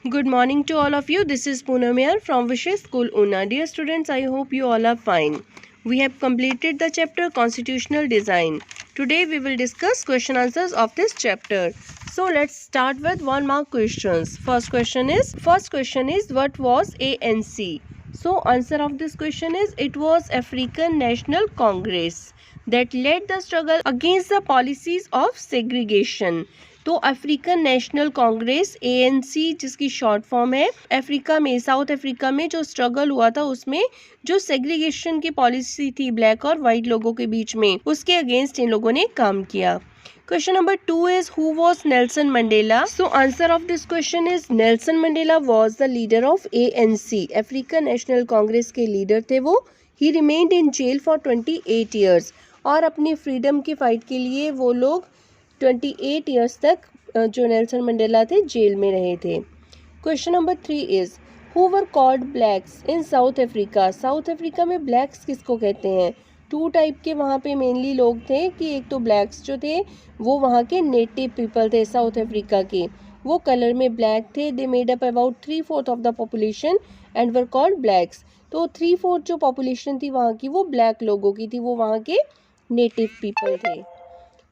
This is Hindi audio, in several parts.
Good morning to all of you. This is Poonam here from Vishay School Una. Dear students, I hope you all are fine. We have completed the chapter Constitutional Design. Today we will discuss question answers of this chapter. So let's start with 1 mark questions. First question is what was ANC? So answer of this question is it was African National Congress that led the struggle against the policies of segregation. तो अफ्रीकन नेशनल कांग्रेस ANC जिसकी शॉर्ट फॉर्म है, अफ्रीका में साउथ अफ्रीका में जो स्ट्रगल हुआ था उसमें जो सेग्रीगेशन की पॉलिसी थी ब्लैक और वाइट लोगों के बीच में, उसके अगेंस्ट इन लोगों ने काम किया. Question number 2 is who was Nelson Mandela? So answer of this question is Nelson Mandela was the leader of ANC. African National Congress के लीडर थे वो. He remained in jail for 28 years. और अपनी फ्रीडम की फाइट के लिए वो लोग 28 ईयर्स तक जो नेल्सन मंडेला थे जेल में रहे थे. Question number 3 is who were called blacks in South Africa? South Africa में ब्लैक्स किसको कहते हैं? 2 टाइप के वहाँ पे मेनली लोग थे कि एक तो ब्लैक्स जो थे वो वहाँ के नेटिव पीपल थे साउथ अफ्रीका के, वो कलर में ब्लैक थे. They made up about 3/4 of the population and were called blacks. तो 3/4 जो पॉपुलेशन थी वहाँ की वो ब्लैक लोगों की थी, वो वहाँ के नेटिव पीपल थे.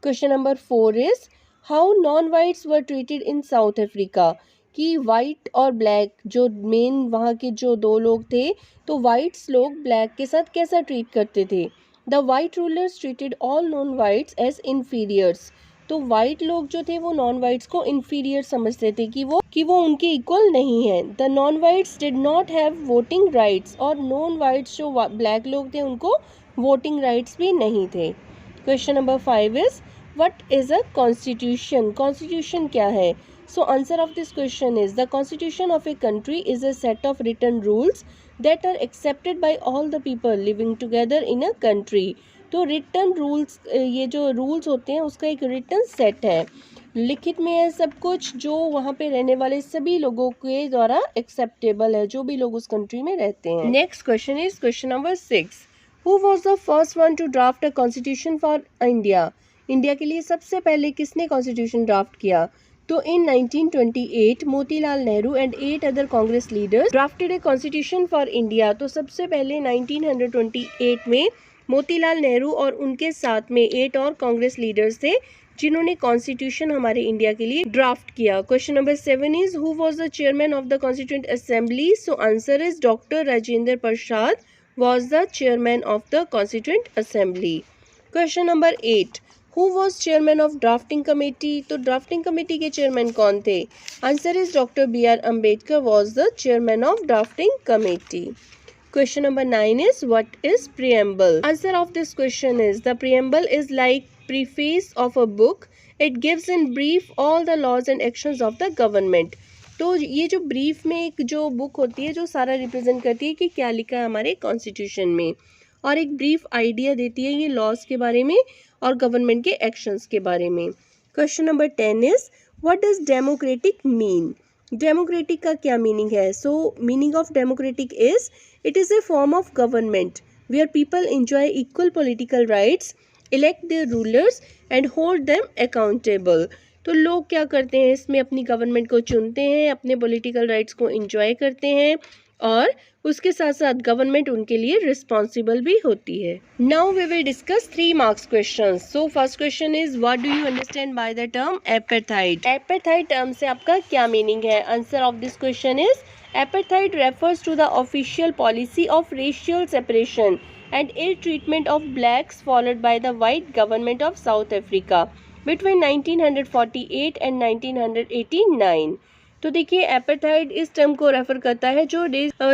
Question number 4 is how non whites were treated in South Africa? कि वाइट और ब्लैक जो मेन वहाँ के जो 2 लोग थे, तो वाइट्स लोग ब्लैक के साथ कैसा ट्रीट करते थे? The white rulers treated all non whites as inferiors. तो वाइट लोग जो थे वो नॉन वाइट्स को इन्फीरियर समझते थे कि वो उनके इक्वल नहीं है. The non whites did not have voting rights. और नॉन वाइट्स जो ब्लैक लोग थे उनको वोटिंग राइट्स भी नहीं थे. Question number 5 is what is a constitution? Constitution क्या है? So answer of this question is the constitution of a country is a set of written rules that are accepted by all the people living together in a country. तो रिटन रूल्स, ये जो रूल्स होते हैं उसका एक रिटन सेट है, लिखित में है सब कुछ, जो वहाँ पे रहने वाले सभी लोगों के द्वारा एक्सेप्टेबल है, जो भी लोग उस कंट्री में रहते हैं. Next question is question number 6 Who was the first one to draft a constitution for India? India के लिए सबसे पहले किसने कॉन्स्टिट्यूशन ड्राफ्ट किया? तो इन 1928 Motilal Nehru and 8 other Congress leaders drafted a constitution for India. तो सबसे पहले 1928 में मोतीलाल नेहरू और उनके साथ में 8 और कांग्रेस लीडर्स थे जिन्होंने कॉन्स्टिट्यूशन हमारे इंडिया के लिए ड्राफ्ट किया. Question number 7 is who was the chairman of the constituent assembly? So answer is doctor Rajendra Prasad was the chairman of the Constituent Assembly. Question number 8. Who was chairman of drafting committee? तो drafting committee के chairman कौन थे? Answer is Dr. B.R. Ambedkar was the chairman of drafting committee. Question number 9 is what is preamble? Answer of this question is the preamble is like preface of a book. It gives in brief all the laws and actions of the government. तो ये जो ब्रीफ में एक जो बुक होती है जो सारा रिप्रेजेंट करती है कि क्या लिखा है हमारे कॉन्स्टिट्यूशन में, और एक ब्रीफ आइडिया देती है ये लॉज के बारे में और गवर्नमेंट के एक्शंस के बारे में. Question number 10 is what does democratic mean? Democratic का क्या मीनिंग है? So meaning of democratic is it is a form of government where people enjoy equal political rights, elect their rulers and hold them accountable. तो लोग क्या करते हैं इसमें अपनी गवर्नमेंट को चुनते हैं, अपने पॉलिटिकल राइट्स को एंजॉय करते हैं और उसके साथ साथ गवर्नमेंट उनके लिए रिस्पॉन्सिबल भी होती है. Now we will discuss 3 marks questions. So first question is what do you understand by the term apartheid? Apartheid term से आपका क्या मीनिंग है? Answer of this question is apartheid refers to the official policy of racial separation and ill treatment of blacks followed by the white government of South Africa between 1948 and 1989. तो देखिए एपार्थाइड इस टर्म को रेफर करता है जो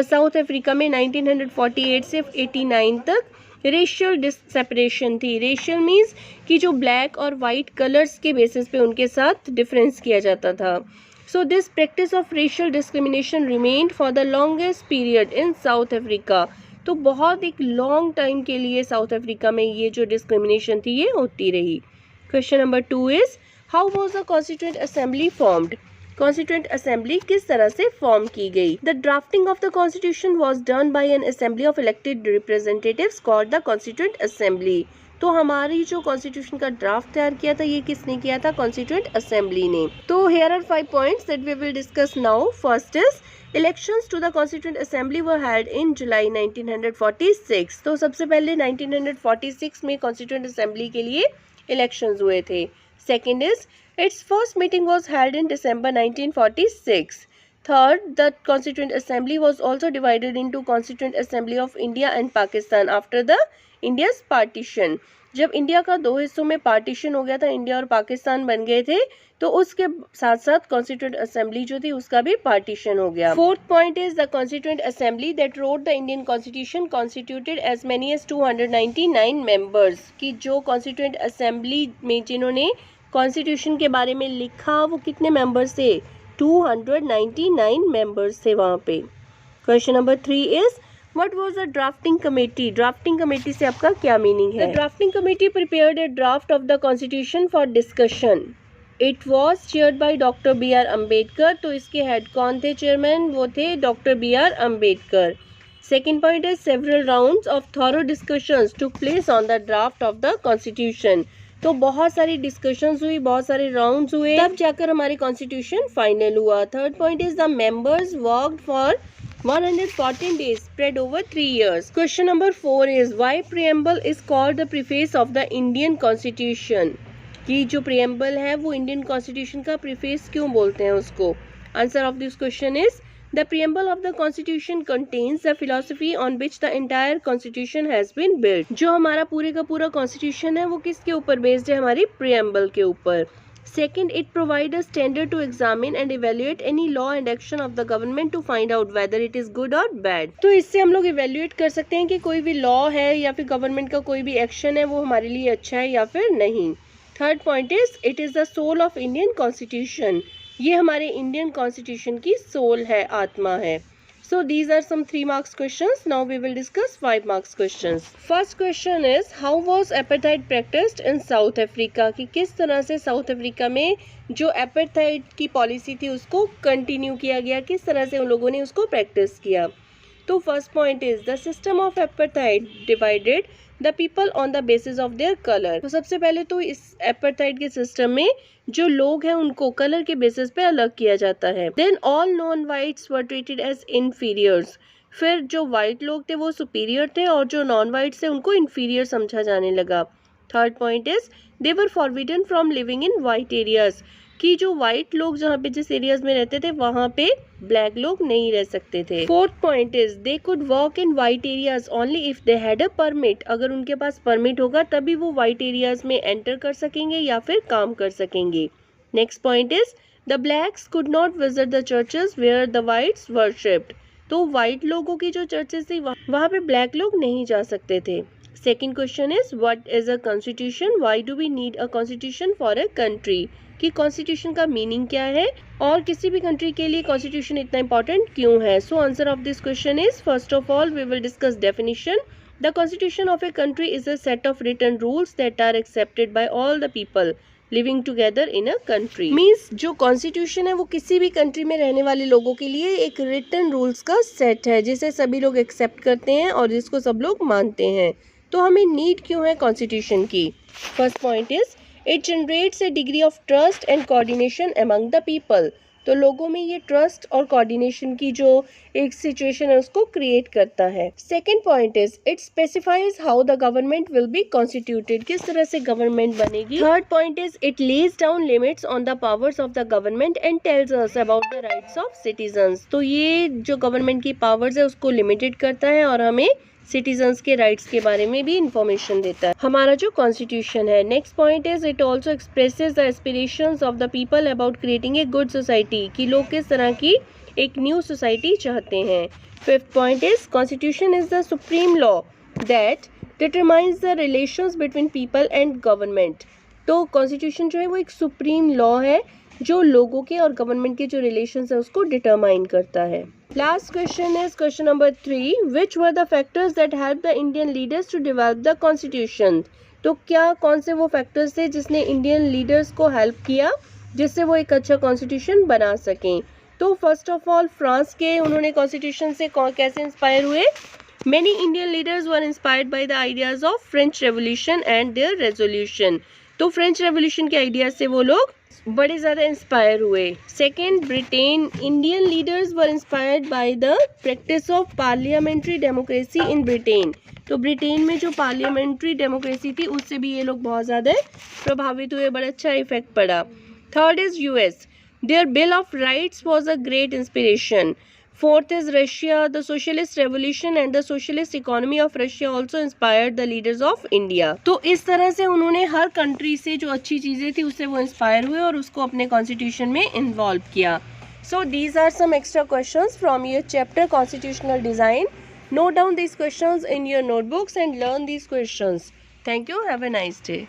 साउथ अफ्रीका में 1948 से 89 तक रेशियल सेपरेशन थी. रेशियल मीन्स कि जो ब्लैक और वाइट कलर्स के बेसिस पे उनके साथ डिफरेंस किया जाता था. So this practice of racial discrimination remained for the longest period in South Africa. तो बहुत एक लॉन्ग टाइम के लिए साउथ अफ्रीका में ये जो डिस्क्रिमिनेशन थी ये होती रही. Question number 2 is how was the constituent assembly formed? Constituent assembly किस तरह से फॉर्म की गई? The drafting of the constitution was done by N assembly of elected representatives called the constituent assembly. तो हमारी जो कॉन्स्टिट्यूशन का ड्राफ्ट तैयार किया था ये किसने किया था? कॉन्स्टिट्यूएंट असेंबली ने। तो here are 5 points that we will discuss now. First is elections to the constituent assembly were held in July 1946। तो सबसे पहले 1946 में कॉन्स्टिट्यूएंट असेंबली के लिए इलेक्शंस हुए थे। Second is it's first meeting was held in December 1946. Third, the Constituent Assembly was also divided into Constituent Assembly of India and Pakistan after the India's partition. जब इंडिया का 2 हिस्सों में पार्टीशन हो गया था, इंडिया और पाकिस्तान बन गए थे, तो उसके साथ साथ कॉन्स्टिट्यूएंट असेंबली जो थी उसका भी पार्टीशन हो गया। Fourth point is the constituent assembly that wrote the Indian constitution constituted as many as 299 members. कि जो कॉन्स्टिट्यूएंट असेंबली में जिन्होंने कॉन्स्टिट्यूशन के बारे में लिखा वो कितने मेंबर्स थे? 299 मेंबर्स थे वहाँ पे। Question number 3 is what was the drafting committee? Drafting committee से आपका क्या मीनिंग है? The drafting committee prepared a draft of the constitution for discussion. It was chaired by doctor B.R. Ambedkar. तो इसके हेड कौन थे? चेयरमैन वो थे doctor B.R. Ambedkar. Second point is several rounds of thorough discussions took place on the draft of the constitution. तो बहुत सारी डिस्कशंस हुई, बहुत सारे राउंड्स हुए, तब जाकर हमारे कॉन्स्टिट्यूशन फाइनल हुआ। Third point is the members worked for 114 days spread over 3 years. Question number 4 is why preamble is called the preface of the Indian Constitution? कि जो preamble है वो इंडियन कॉन्स्टिट्यूशन का प्रीफेस क्यों बोलते हैं उसको? Answer of this question is the preamble of the constitution contains the philosophy on which the entire constitution has been built. जो हमारा पूरे का पूरा constitution है वो किसके ऊपर बेस्ड है? हमारी preamble के ऊपर। Second, it provides a standard to examine and evaluate any law and action of the government to find out whether it is good or bad. तो इससे हम लोग evaluate कर सकते हैं कि कोई भी law है या फिर government का कोई भी action है वो हमारे लिए अच्छा है या फिर नहीं। Third point is it is the soul of Indian Constitution. ये हमारे इंडियन कॉन्स्टिट्यूशन की सोल है, आत्मा है। So these are some 3 marks questions. Now we will discuss 5 marks questions. First question is how was apartheid practised in South Africa? कि किस तरह से साउथ अफ्रीका में जो एपेटाइट की पॉलिसी थी उसको कंटिन्यू किया गया, किस तरह से उन लोगों ने उसको प्रैक्टिस किया। तो first point is the system of appetite divided the people on the basis of their colour. तो सबसे पहले तो इस एपेटाइट के सिस्टम में जो लोग हैं उनको कलर के बेसिस पे अलग किया जाता है। Then all non whites were treated as inferiors. फिर जो वाइट लोग थे वो सुपीरियर थे और जो नॉन वाइट्स थे उनको इन्फीरियर समझा जाने लगा। Third point is they were forbidden from living in white areas. कि जो वाइट लोग जहाँ पे जिस एरियाज में रहते थे वहाँ पे ब्लैक लोग नहीं रह सकते थे। Fourth point is they could work in white areas only if they had a permit. अगर उनके पास परमिट होगा तभी वो वाइट एरियाज में एंटर कर सकेंगे या फिर काम कर सकेंगे। Next point is the blacks could not visit the churches where the whites worshipped. तो वाइट लोगों की जो चर्चेज थी वहाँ पे ब्लैक लोग नहीं जा सकते थे। Second question is what is a constitution? Why do we need a constitution for a country? कि कॉन्स्टिट्यूशन का मीनिंग क्या है और किसी भी कंट्री के लिए कॉन्स्टिट्यूशन इतना इंपॉर्टेंट क्यों है। So answer of this question is first of all we will discuss definition. The constitution of a country is a set of written rules that are accepted by all the people living together in a country. Means जो कॉन्स्टिट्यूशन है वो किसी भी कंट्री में रहने वाले लोगों के लिए एक रिटन रूल्स का सेट है जिसे सभी लोग एक्सेप्ट करते हैं और जिसको सब लोग मानते हैं। तो हमें नीड क्यों है कॉन्स्टिट्यूशन की? First point is it generates A degree of trust and coordination among the people. तो लोगों में ये ट्रस्ट और कोऑर्डिनेशन की जो एक सिचुएशन है उसको क्रिएट करता है। Second point is it specifies how the government will be constituted. किस तरह से गवर्नमेंट बनेगी। Third point is it lays down limits on the powers of the government and tells us about the rights of citizens. तो ये जो गवर्नमेंट की पावर्स है उसको लिमिटेड करता है और हमें सिटीजन्स के राइट्स के बारे में भी इंफॉर्मेशन देता है हमारा जो कॉन्स्टिट्यूशन है। Next point is it also expresses the aspirations of the people about creating a good society. कि लोग किस तरह की एक न्यू सोसाइटी चाहते हैं। Fifth point is constitution is the supreme law that determines the relations between people and government. तो कॉन्स्टिट्यूशन जो है वो एक सुप्रीम लॉ है जो लोगों के और गवर्नमेंट के जो रिलेशंस है उसको डिटरमाइन करता है। Last question is question number 3 which were the factors that help the Indian leaders to develop the constitution. तो क्या कौन से वो फैक्टर्स थे जिसने इंडियन लीडर्स को हेल्प किया जिससे वो एक अच्छा कॉन्स्टिट्यूशन बना सकें। तो फर्स्ट ऑफ ऑल फ्रांस के उन्होंने कॉन्स्टिट्यूशन से कैसे इंस्पायर हुए। Many Indian leaders were inspired by the ideas of French Revolution and their resolution. तो फ्रेंच रेवोल्यूशन के आइडिया से वो लोग बड़े ज़्यादा इंस्पायर हुए. Second, Britain. Indian leaders were inspired by the practice of parliamentary democracy in Britain. तो ब्रिटेन में जो पार्लियामेंट्री डेमोक्रेसी थी उससे भी ये लोग बहुत ज़्यादा प्रभावित हुए, बड़ा अच्छा इफेक्ट पड़ा. Third is US. Their bill of rights was a great inspiration. Fourth is Russia. The socialist revolution and the socialist economy of Russia also inspired the leaders of India. तो इस तरह से उन्होंने हर कंट्री से जो अच्छी चीज़ें थी उससे वो इंस्पायर हुए और उसको अपने कॉन्स्टिट्यूशन में इन्वॉल्व किया. So these are some extra questions from your chapter Constitutional Design. Note down these questions in your notebooks and learn these questions. Thank you. Have a nice day.